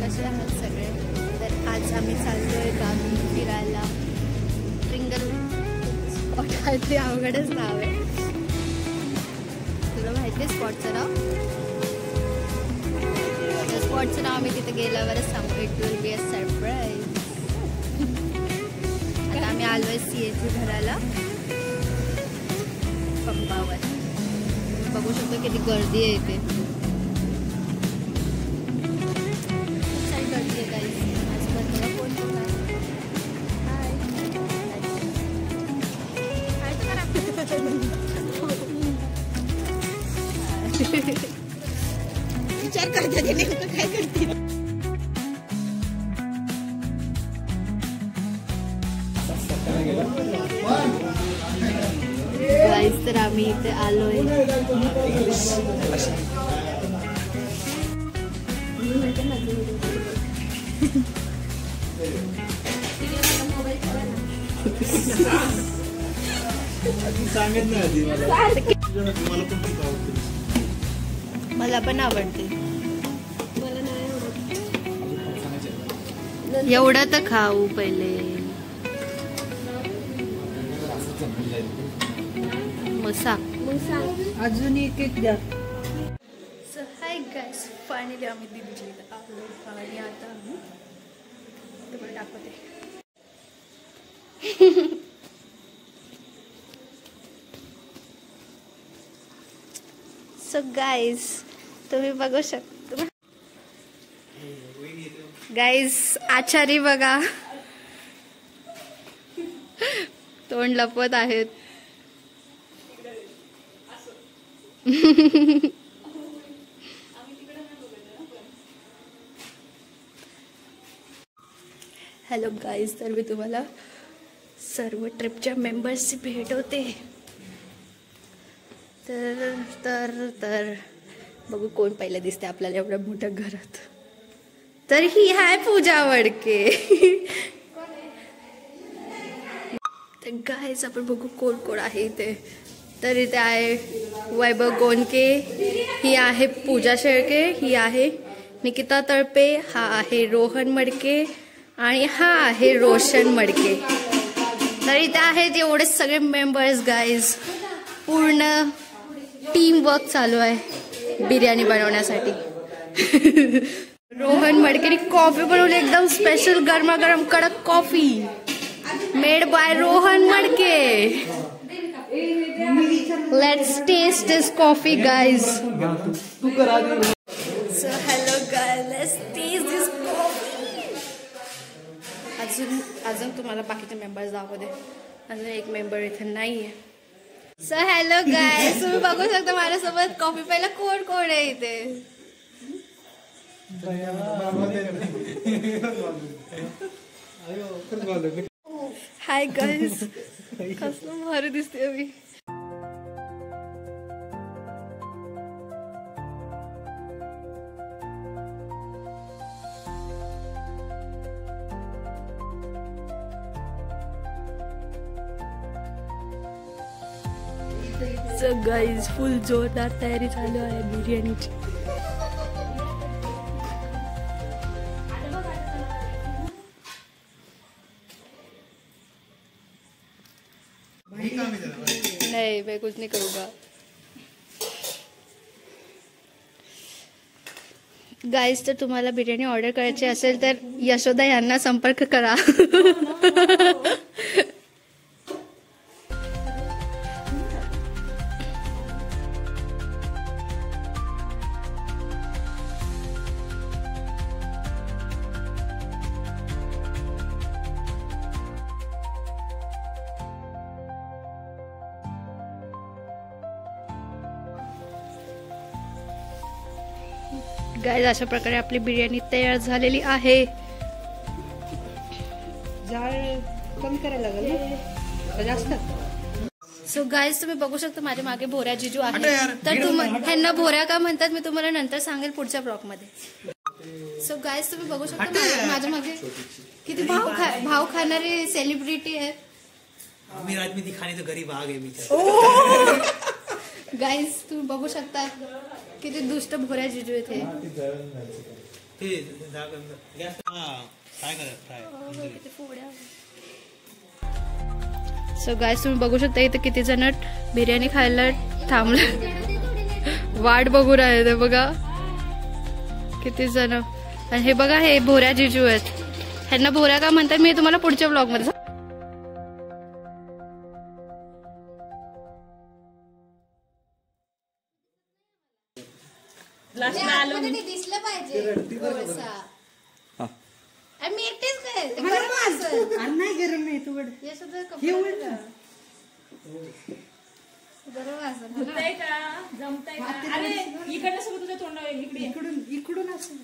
कसे आहात सगळे? तर आज आम्ही चाललोय गावी फिरायला. ट्रिंगल स्पॉट आहे ते अवघडच नाव आहे. तुला माहिती आहे स्पॉटचं नाव? त्या स्पॉटचं नाव आम्ही तिथे गेल्यावरच सांगू. It will be a surprise. तर आम्ही आलोय CAC घराला पंपावर. बघू शकतो किती गर्दी आहे इथे. गर्दी आहे गाईस. माझ्यासोबत मला फोन केला. हाय हाय करा. विचार करता ते नेमकं काय करते. गाईस तर आम्ही इथे आलोय. मला पण आवडते. एवढं तर खाऊ पहिले. मसा अजून एक द्या. सो हाय गाईस, फायनली आम्ही दिल्लीला आलो आणि आता आम्ही तुम्हाला दाखवते. सो गाईज तुम्ही बघू शकता. गाईज आचारी बघा तोंड लपवत आहेत. हॅलो गाईज, तर मी तुम्हाला सर्व ट्रिपच्या मेंबर्सची भेटवते. तर तर तर बघू कोण पहिलं दिसते आपल्याला एवढ्या मोठ्या घरात. तर ही आहे पूजा वडके. तर गाईज आपण बघू कोण कोण आहे इथे. तर इथे आहे वैभव गोंदके, ही आहे पूजा शेळके, ही आहे निकिता तळपे, हा आहे रोहन मडके आणि हा आहे रोशन मडके. तर इथे आहेत एवढे सगळे मेंबर्स गाईज. पूर्ण टीम वर्क चालू आहे बिर्याणी बनवण्यासाठी. रोहन मडकेने कॉफी बनवली एकदम स्पेशल गरमागरम कडक coffee made by Rohan Madke. Let's taste this coffee guys. So hello guys, let's taste this coffee. अजून तुम्हाला बाकीचे मेंबर्स दाखवते. अजून एक मेंबर इथे नाहीये. सो हॅलो गाइज, तुम्ही बघू शकता माझ्यासोबत कॉफी प्यायला कोण कोण आहे इथे. हाय गाइज, कसलं भारी दिसते मी. सो गाइज फुल जोरदार तयारी चालू आहे बिर्याणीची. नहीं मैं कुछ नहीं करूँगा. गाइज तर तुम्हाला बिर्याणी ऑर्डर करायची असेल तर यशोदा यांना संपर्क करा. गाइस अशा प्रकारे आपली बिर्याणी तयार झालेली आहे. जाळ कमी करायला लागेल ना जास्त. सो गाइस तुम्ही बघू शकता माझ्या मागे भोऱ्या जिजू आहे. तर ह्यांना भोऱ्या का म्हणतात मी तुम्हाला नंतर सांगेल पुढच्या ब्लॉग मध्ये. सो गाइस तुम्ही बघू शकता माझ्या मागे किती भाव खाणारे सेलिब्रिटी आहेत. राजनीति खाने तो गरीब आ गए. गाइस तुम्ही बघू शकता किती दुष्ट भोऱ्या जिजू इथे. ते गॅस फ्राय करा फ्राय. सो गाईस तुम्ही बघू शकता इथे किती जण बिर्याणी खायला थांबले, वाट बघू राहिले बघा किती जण. आणि हे बघा हे भोऱ्या जिजू आहेत, ह्यांना भोऱ्या का म्हणतात मी तुम्हाला पुढच्या ब्लॉग मध्ये. दिसलं पाहिजे मी एकटेच काय नाही गरम नाही तू इकडून असं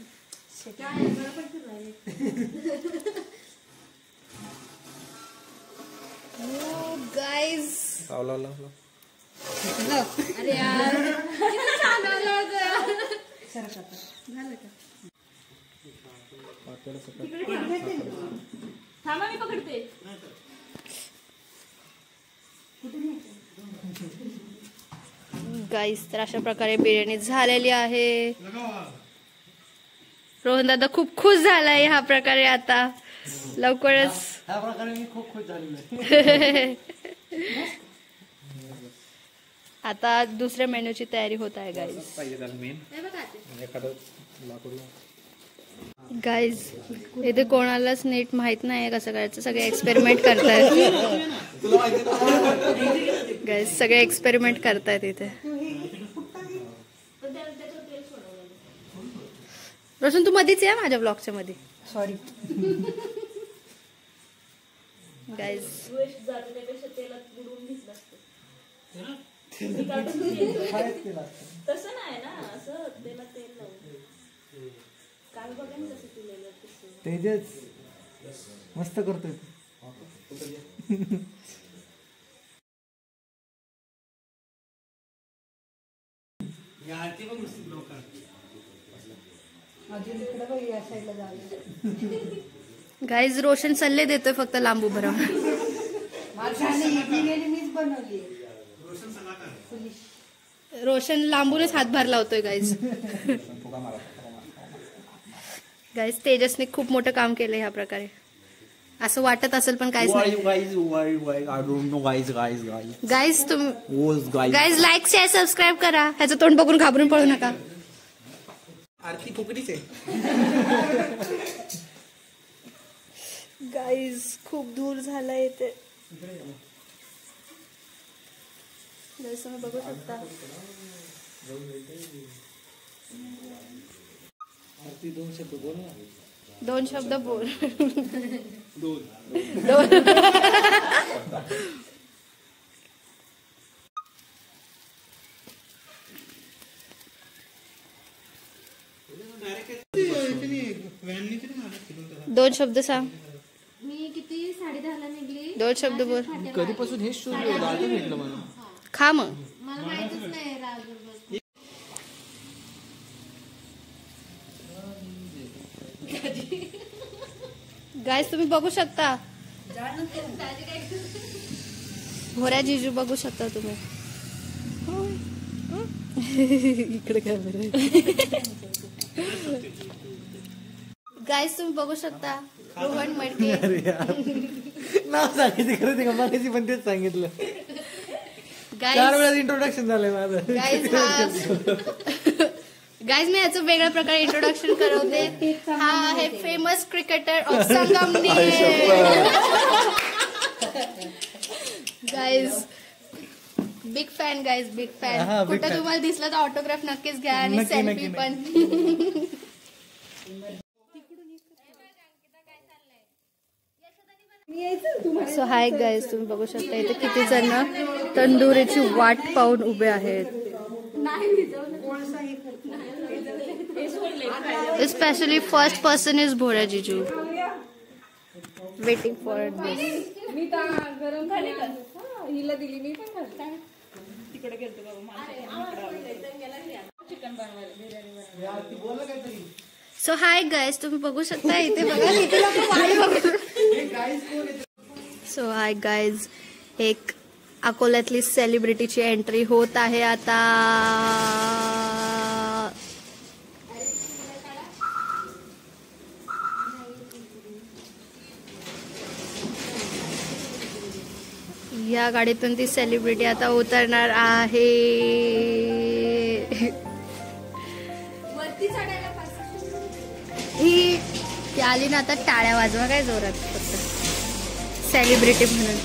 गाइस. अरे यार झालं का थांबा मी पकडते. गाईस तर अशा प्रकारे बिर्याणी झालेली आहे. रोहन दादा खूप खुश झालाय ह्या प्रकारे. आता लवकरच ह्या प्रकारे मी खूप खुश झालेलो. आता दुसऱ्या मेन्यूची तयारी होत आहे गाईस. गाईज इथे कोणालाच नीट माहित नाही कसं करायचं, सगळे एक्सपेरिमेंट करतायत. गाईज सगळे एक्सपेरिमेंट करतायत इथे. रोशन तू मध्येच या माझ्या ब्लॉगच्या मध्ये. सॉरी गाईज तसं नाही ना, असं त्याला तेल लावून काल बघा ना कसं केलेलं तेजस मस्त करतोय. गाईज रोशन सल्ले देतोय फक्त लांब उभं राहून. रोशन लांबूनच हातभार लावतोय गाईज. गाईज तेजसने खूप मोठं काम केलंय ह्या प्रकारे. असं वाटत असेल पण काहीच नाही. गाईज तुम्ही गाईज लाईक शेअर सबस्क्राईब करा. ह्याचं तोंड बघून घाबरून पळू नका. आरती फुकटीच आहे. गाईज खूप दूर झालंय ते. गाईज तुम्ही बघू शकता. आरती दोन शब्द बोल ना. दोन शब्द बोल. दोन. दोन शब्द सांग. मी किती 10:30ला निघली. दोन शब्द बोल. कधीपासून हेच सुरू आहे भेटलं मला. खा मग. मला माहितच नाही राजूर. गाईस तुम्ही बघू शकता. भोऱ्या जिजू बघू शकता तुम्ही. इकडे कॅमेरा. गाईस तुम्ही बघू शकता. रोहन मडके नाव सांगितलं खरं ते मगाशी पण तेच सांगितलं. 4 वेळा इंट्रोडक्शन झालंय माझं. गाईज मी याचं वेगळ्या प्रकारे इंट्रोडक्शन करवते. हा आहे famous cricketer of Sangamner. Guys big fan. Guys big fan. कुठं तुम्हाला दिसलं तर ऑटोग्राफ नक्कीच घ्या आणि सेल्फी पण. सो हाय गाईज तुम्ही बघू शकता इथे किती जण तंदुरीची वाट पाहून उभे आहेत. Especially first person is Bhora Jiju. Waiting for this. मी गरम खाली का हिला दिली मी पण खाल्ली. तिकडे गेलतो बाबा चिकन बनवायला. So hi guys तुम्ही बघू शकता इथे बघा किती लोक वाट बघतात. So hi guys एक अकोल्यातली सेलिब्रिटीची एंट्री होत आहे आता. ह्या गाडीतून ती सेलिब्रिटी आता उतरणार आहे. ही आली ना आता टाळ्या वाजवा काय जोरात फक्त सेलिब्रिटी म्हणून.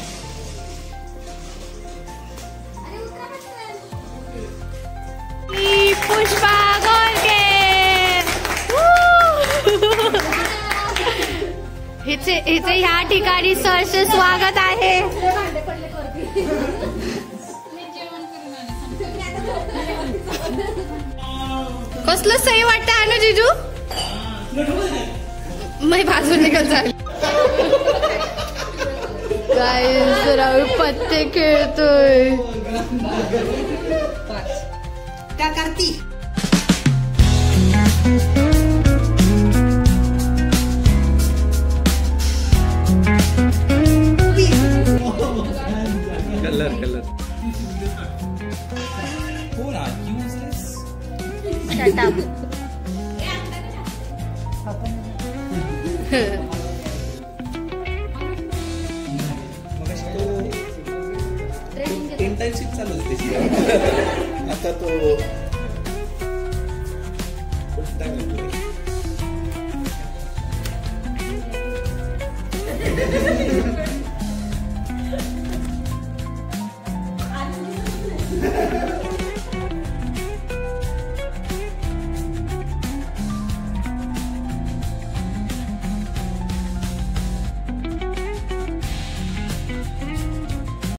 पुष्पा गोलके हिचे ह्या ठिकाणी सहर्ष स्वागत आहे. कसलं सही वाटतं अनु जिजू. मी बाजून निघत झाली. काय राहुल पत्ते खेळतोय. क्या करती. Colour colour Shut up. Internship चालू होती आता तो